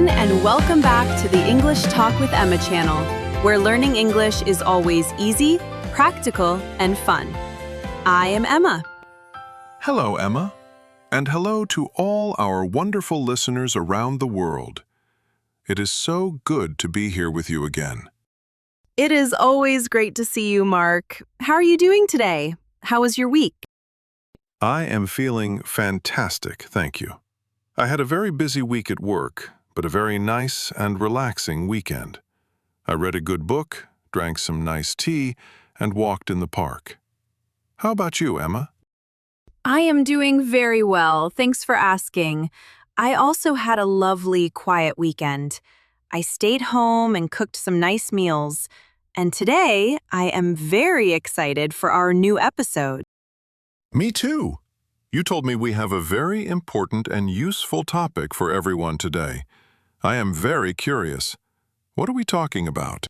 everyone, and welcome back to the English Talk with Emma channel, where learning English is always easy, practical, and fun. I am Emma. Hello, Emma, and hello to all our wonderful listeners around the world. It is so good to be here with you again. It is always great to see you, Mark. How are you doing today? How was your week? I am feeling fantastic, thank you. I had a very busy week at work, but a very nice and relaxing weekend. I read a good book, drank some nice tea, and walked in the park. How about you, Emma? I am doing very well, thanks for asking. I also had a lovely, quiet weekend. I stayed home and cooked some nice meals. And today, I am very excited for our new episode. Me too. You told me we have a very important and useful topic for everyone today. I am very curious. What are we talking about?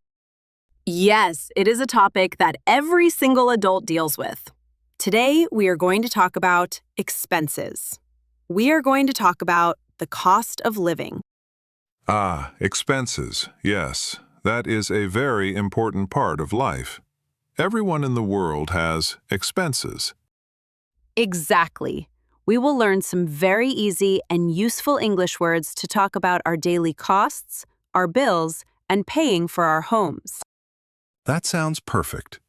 Yes, it is a topic that every single adult deals with. Today, we are going to talk about expenses. We are going to talk about the cost of living. Expenses. Yes, that is a very important part of life. Everyone in the world has expenses. Exactly. We will learn some very easy and useful English words to talk about our daily costs, our bills, and paying for our homes. That sounds perfect.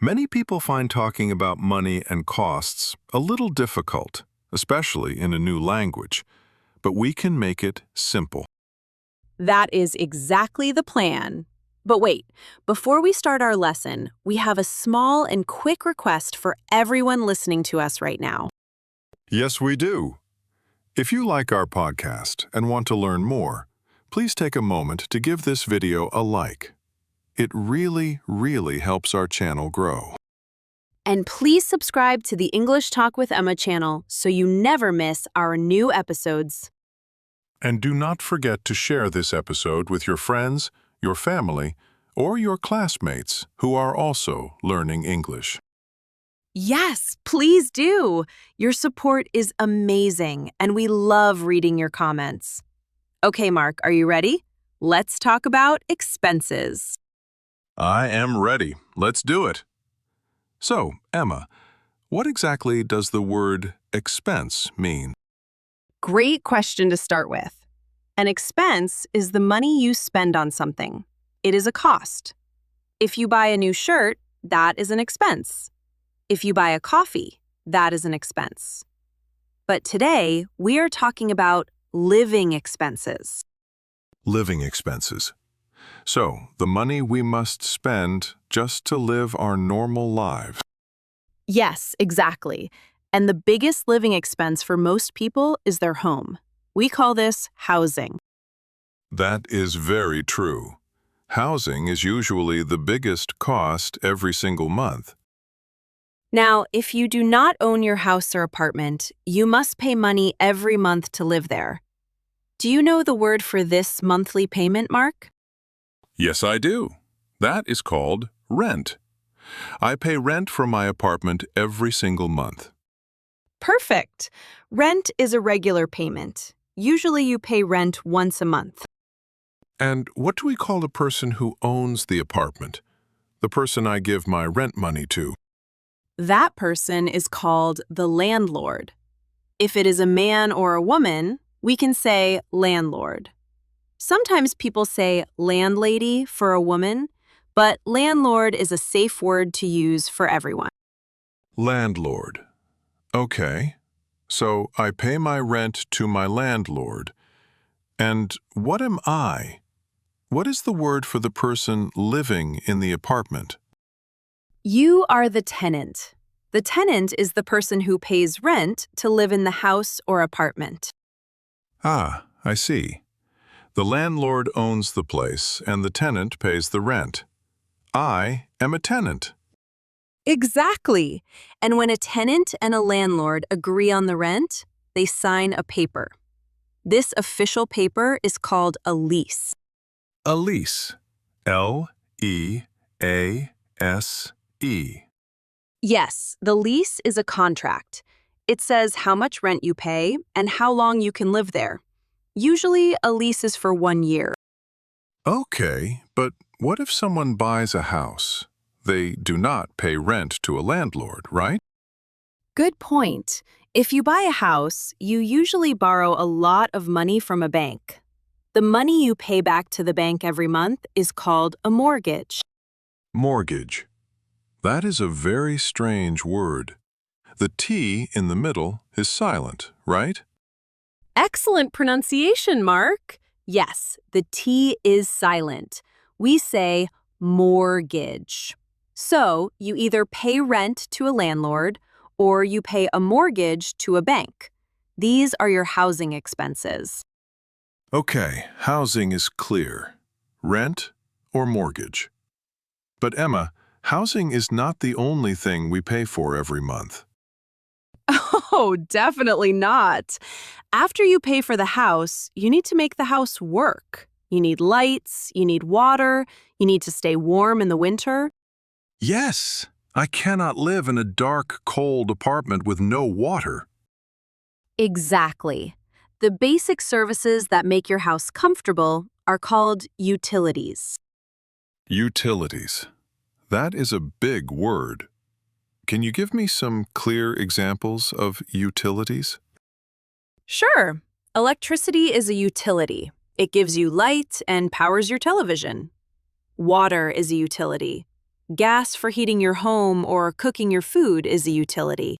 Many people find talking about money and costs a little difficult, especially in a new language, but we can make it simple. That is exactly the plan. But wait, before we start our lesson, we have a small and quick request for everyone listening to us right now. Yes, we do. If you like our podcast and want to learn more, please take a moment to give this video a like. It really, really helps our channel grow. And please subscribe to the English Talk with Emma channel so you never miss our new episodes. And do not forget to share this episode with your friends, your family, or your classmates who are also learning English. Yes, please do. Your support is amazing, and we love reading your comments. Okay, Mark, are you ready? Let's talk about expenses. I am ready. Let's do it. So, Emma, what exactly does the word expense mean? Great question to start with. An expense is the money you spend on something. It is a cost. If you buy a new shirt, that is an expense. If you buy a coffee, that is an expense. But today, we are talking about living expenses. Living expenses. So, the money we must spend just to live our normal lives. Yes, exactly. And the biggest living expense for most people is their home. We call this housing. That is very true. Housing is usually the biggest cost every single month. Now, if you do not own your house or apartment, you must pay money every month to live there. Do you know the word for this monthly payment, Mark? Yes, I do. That is called rent. I pay rent for my apartment every single month. Perfect. Rent is a regular payment. Usually you pay rent once a month. And what do we call a person who owns the apartment? The person I give my rent money to. That person is called the landlord. If it is a man or a woman, we can say landlord. Sometimes people say landlady for a woman, but landlord is a safe word to use for everyone. Landlord. Okay. So I pay my rent to my landlord. And what am I? What is the word for the person living in the apartment? You are the tenant. The tenant is the person who pays rent to live in the house or apartment. I see. The landlord owns the place and the tenant pays the rent. I am a tenant. Exactly. And when a tenant and a landlord agree on the rent, they sign a paper. This official paper is called a lease. A lease. L-E-A-S-E. Yes, the lease is a contract. It says how much rent you pay and how long you can live there. Usually, a lease is for 1 year. Okay, but what if someone buys a house? They do not pay rent to a landlord, right? Good point. If you buy a house, you usually borrow a lot of money from a bank. The money you pay back to the bank every month is called a mortgage. Mortgage. That is a very strange word. The T in the middle is silent, right? Excellent pronunciation, Mark. Yes, the T is silent. We say mortgage. So you either pay rent to a landlord or you pay a mortgage to a bank. These are your housing expenses. Okay, housing is clear. Rent or mortgage. But Emma, housing is not the only thing we pay for every month. Oh, definitely not. After you pay for the house, you need to make the house work. You need lights, you need water, you need to stay warm in the winter. Yes, I cannot live in a dark, cold apartment with no water. Exactly. The basic services that make your house comfortable are called utilities. Utilities. That is a big word. Can you give me some clear examples of utilities? Sure, electricity is a utility. It gives you light and powers your television. Water is a utility. Gas for heating your home or cooking your food is a utility.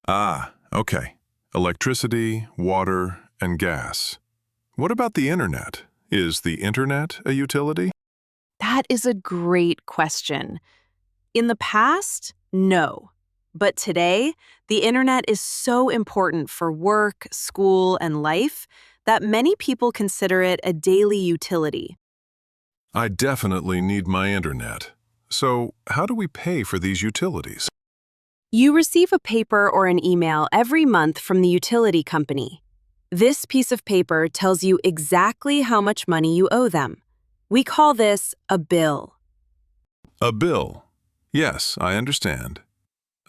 Ah, okay. Electricity, water, and gas. What about the internet? Is the internet a utility? That is a great question. In the past, no. But today, the internet is so important for work, school, and life that many people consider it a daily utility. I definitely need my internet. So, how do we pay for these utilities? You receive a paper or an email every month from the utility company. This piece of paper tells you exactly how much money you owe them. We call this a bill. A bill. Yes, I understand.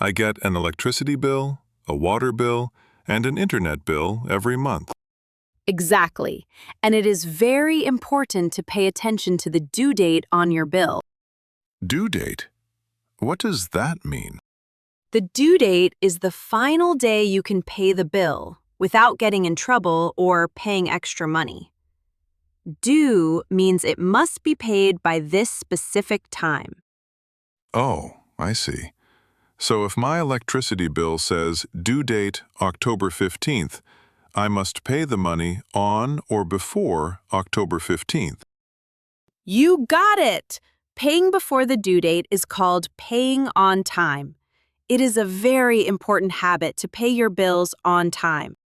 I get an electricity bill, a water bill, and an internet bill every month. Exactly. And it is very important to pay attention to the due date on your bill. Due date. What does that mean? The due date is the final day you can pay the bill without getting in trouble or paying extra money. Due means it must be paid by this specific time. Oh, I see. So if my electricity bill says due date October 15th, I must pay the money on or before October 15th. You got it! Paying before the due date is called paying on time. It is a very important habit to pay your bills on time.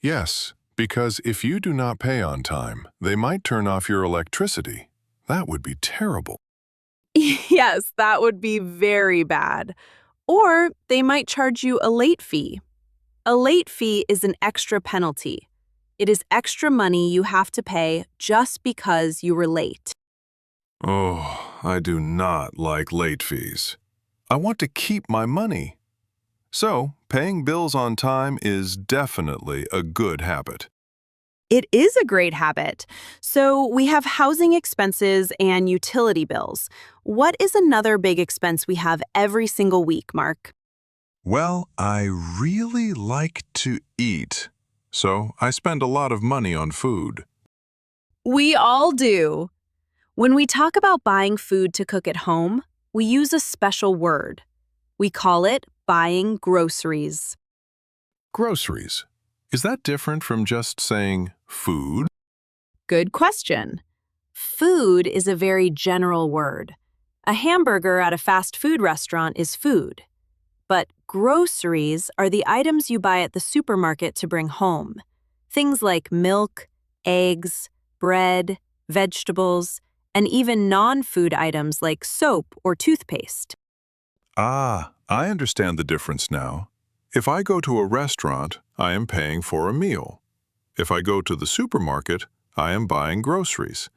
Yes, because if you do not pay on time, they might turn off your electricity. That would be terrible. Yes, that would be very bad. Or they might charge you a late fee. A late fee is an extra penalty. It is extra money you have to pay just because you were late. Oh, I do not like late fees. I want to keep my money. So, paying bills on time is definitely a good habit. It is a great habit. So we have housing expenses and utility bills. What is another big expense we have every single week, Mark? Well, I really like to eat, so I spend a lot of money on food. We all do. When we talk about buying food to cook at home, we use a special word. We call it buying groceries. Groceries. Is that different from just saying food? Good question. Food is a very general word. A hamburger at a fast food restaurant is food. But groceries are the items you buy at the supermarket to bring home. Things like milk, eggs, bread, vegetables, and even non-food items like soap or toothpaste. Ah, I understand the difference now. If I go to a restaurant, I am paying for a meal. If I go to the supermarket, I am buying groceries.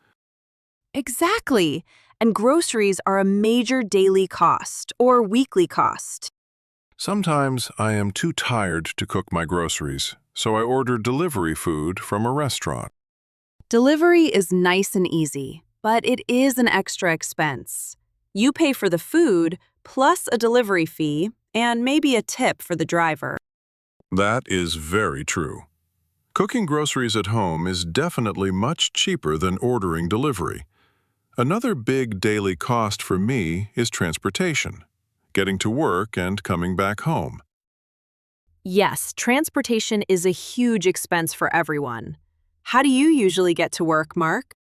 Exactly. And groceries are a major daily cost or weekly cost. Sometimes I am too tired to cook my groceries, so I order delivery food from a restaurant. Delivery is nice and easy, but it is an extra expense. You pay for the food, plus a delivery fee, and maybe a tip for the driver. That is very true. Cooking groceries at home is definitely much cheaper than ordering delivery. Another big daily cost for me is transportation, getting to work and coming back home. Yes, transportation is a huge expense for everyone. How do you usually get to work, Mark?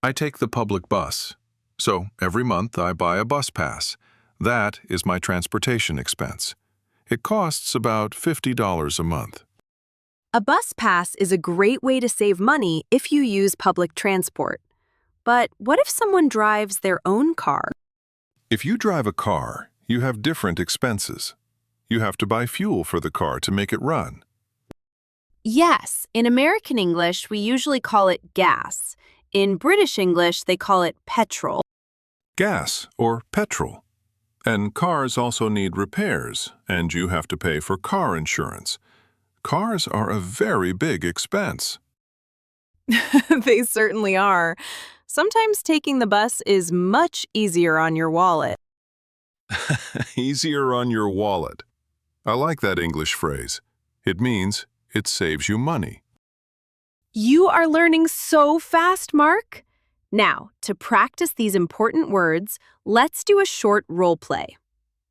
I take the public bus, so every month I buy a bus pass. That is my transportation expense. It costs about $50 a month. A bus pass is a great way to save money if you use public transport. But what if someone drives their own car? If you drive a car, you have different expenses. You have to buy fuel for the car to make it run. Yes, in American English, we usually call it gas. In British English, they call it petrol. Gas or petrol. And cars also need repairs, and you have to pay for car insurance. Cars are a very big expense. They certainly are. Sometimes taking the bus is much easier on your wallet. Easier on your wallet. I like that English phrase. It means it saves you money. You are learning so fast, Mark. Now, to practice these important words, let's do a short role play.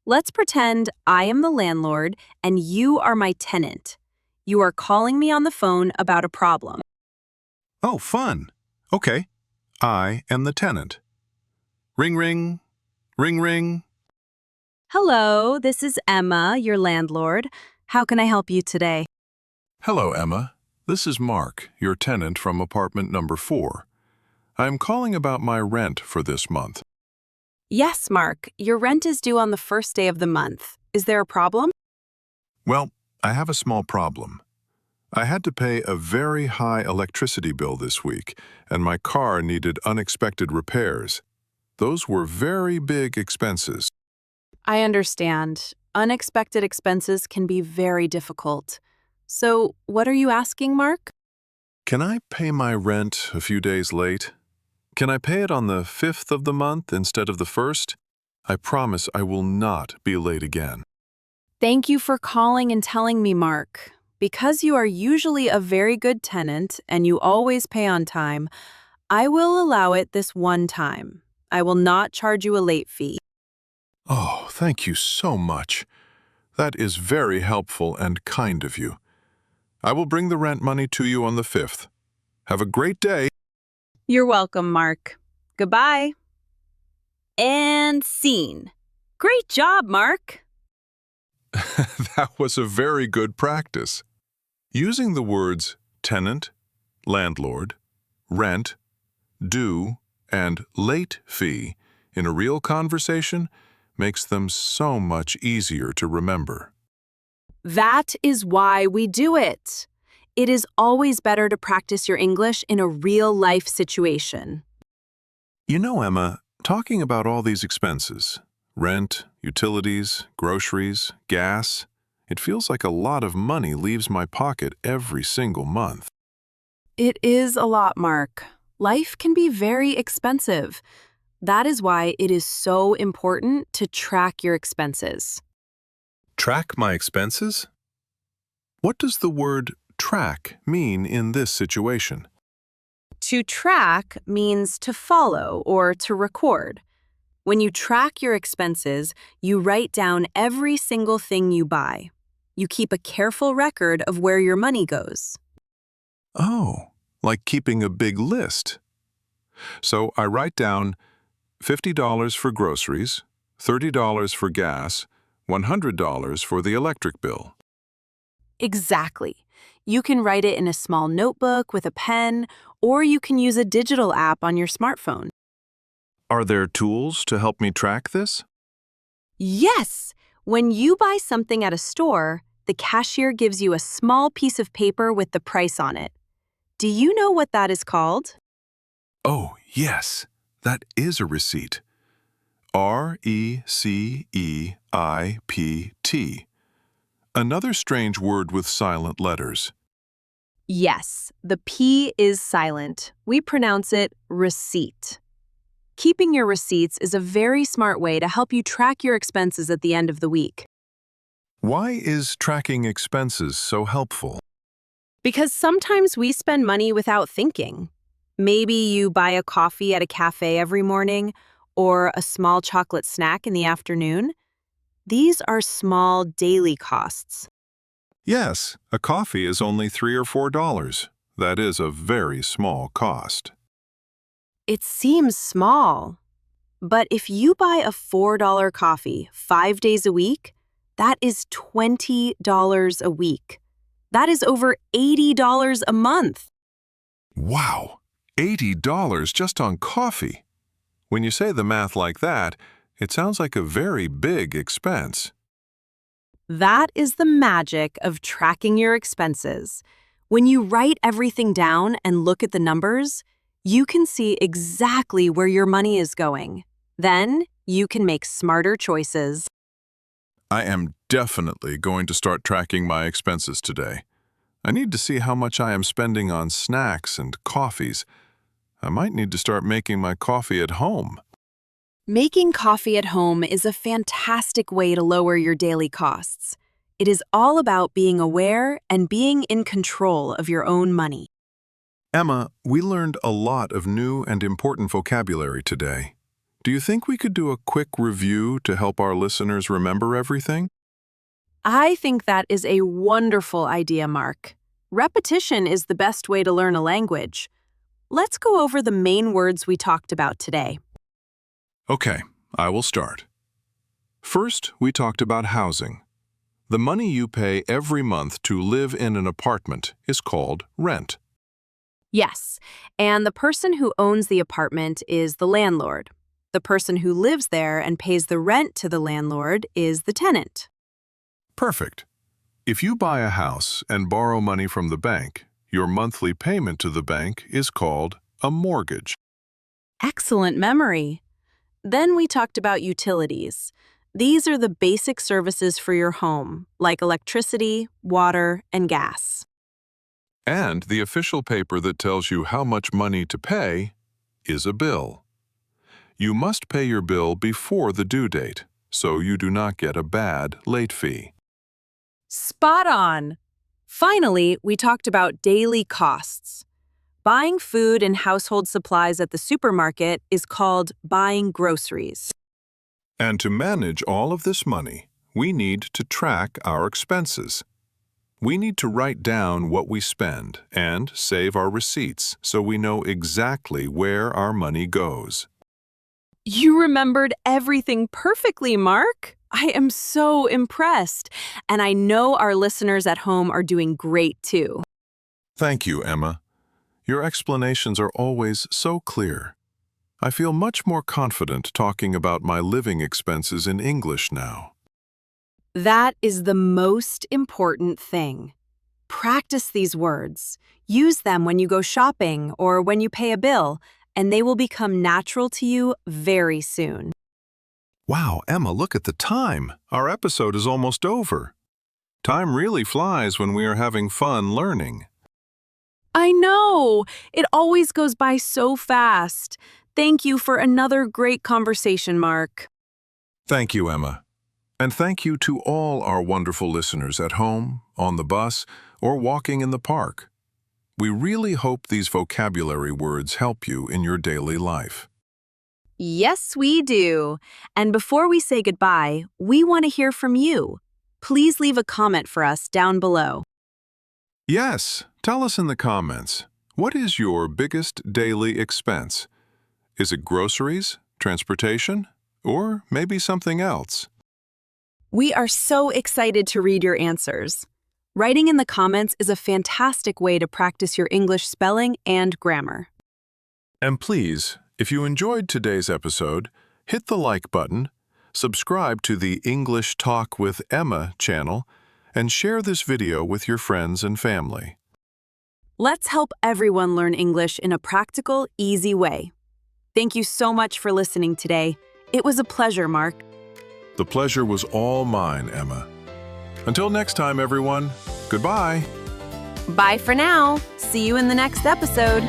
Let's pretend I am the landlord and you are my tenant. You are calling me on the phone about a problem. Oh, fun. Okay. I am the tenant. Ring, ring. Ring, ring. Hello, this is Emma, your landlord. How can I help you today? Hello, Emma. This is Mark, your tenant from apartment number 4. I'm calling about my rent for this month. Yes, Mark. Your rent is due on the first day of the month. Is there a problem? Well, I have a small problem. I had to pay a very high electricity bill this week, and my car needed unexpected repairs. Those were very big expenses. I understand. Unexpected expenses can be very difficult. So, what are you asking, Mark? Can I pay my rent a few days late? Can I pay it on the 5th of the month instead of the 1st? I promise I will not be late again. Thank you for calling and telling me, Mark. Because you are usually a very good tenant and you always pay on time, I will allow it this one time. I will not charge you a late fee. Oh, thank you so much. That is very helpful and kind of you. I will bring the rent money to you on the 5th. Have a great day. You're welcome, Mark. Goodbye. And scene. Great job, Mark. That was a very good practice. Using the words tenant, landlord, rent, due, and late fee in a real conversation makes them so much easier to remember. That is why we do it. It is always better to practice your English in a real-life situation. You know, Emma, talking about all these expenses, rent, utilities, groceries, gas, it feels like a lot of money leaves my pocket every single month. It is a lot, Mark. Life can be very expensive. That is why it is so important to track your expenses. Track my expenses? What does the word track mean in this situation? To track means to follow or to record. When you track your expenses, you write down every single thing you buy. You keep a careful record of where your money goes. Oh, like keeping a big list. So I write down $50 for groceries, $30 for gas, $100 for the electric bill. Exactly. You can write it in a small notebook with a pen, or you can use a digital app on your smartphone. Are there tools to help me track this? Yes! When you buy something at a store, the cashier gives you a small piece of paper with the price on it. Do you know what that is called? Oh, yes, that is a receipt. Receipt. Another strange word with silent letters. Yes, the P is silent. We pronounce it receipt. Keeping your receipts is a very smart way to help you track your expenses at the end of the week. Why is tracking expenses so helpful? Because sometimes we spend money without thinking. Maybe you buy a coffee at a cafe every morning or a small chocolate snack in the afternoon. These are small daily costs. Yes, a coffee is only $3 or $4. That is a very small cost. It seems small, but if you buy a $4 coffee 5 days a week, that is $20 a week. That is over $80 a month. Wow, $80 just on coffee. When you say the math like that, it sounds like a very big expense. That is the magic of tracking your expenses. When you write everything down and look at the numbers, you can see exactly where your money is going. Then you can make smarter choices. I am definitely going to start tracking my expenses today. I need to see how much I am spending on snacks and coffees. I might need to start making my coffee at home. Making coffee at home is a fantastic way to lower your daily costs. It is all about being aware and being in control of your own money. Emma, we learned a lot of new and important vocabulary today. Do you think we could do a quick review to help our listeners remember everything? I think that is a wonderful idea, Mark. Repetition is the best way to learn a language. Let's go over the main words we talked about today. Okay, I will start. First, we talked about housing. The money you pay every month to live in an apartment is called rent. Yes, and the person who owns the apartment is the landlord. The person who lives there and pays the rent to the landlord is the tenant. Perfect. If you buy a house and borrow money from the bank, your monthly payment to the bank is called a mortgage. Excellent memory. Then we talked about utilities. These are the basic services for your home, like electricity, water, and gas. And the official paper that tells you how much money to pay is a bill. You must pay your bill before the due date, so you do not get a bad late fee. Spot on! Finally, we talked about daily costs. Buying food and household supplies at the supermarket is called buying groceries. And to manage all of this money, we need to track our expenses. We need to write down what we spend and save our receipts so we know exactly where our money goes. You remembered everything perfectly, Mark. I am so impressed, and I know our listeners at home are doing great too. Thank you, Emma. Your explanations are always so clear. I feel much more confident talking about my living expenses in English now. That is the most important thing. Practice these words. Use them when you go shopping or when you pay a bill, and they will become natural to you very soon. Wow, Emma, look at the time. Our episode is almost over. Time really flies when we are having fun learning. I know! It always goes by so fast. Thank you for another great conversation, Mark. Thank you, Emma. And thank you to all our wonderful listeners at home, on the bus, or walking in the park. We really hope these vocabulary words help you in your daily life. Yes, we do. And before we say goodbye, we want to hear from you. Please leave a comment for us down below. Yes, tell us in the comments, what is your biggest daily expense? Is it groceries, transportation, or maybe something else? We are so excited to read your answers. Writing in the comments is a fantastic way to practice your English spelling and grammar. And please, if you enjoyed today's episode, hit the like button, subscribe to the English Talk with Emma channel, and share this video with your friends and family. Let's help everyone learn English in a practical, easy way. Thank you so much for listening today. It was a pleasure, Mark. The pleasure was all mine, Emma. Until next time, everyone, goodbye. Bye for now. See you in the next episode.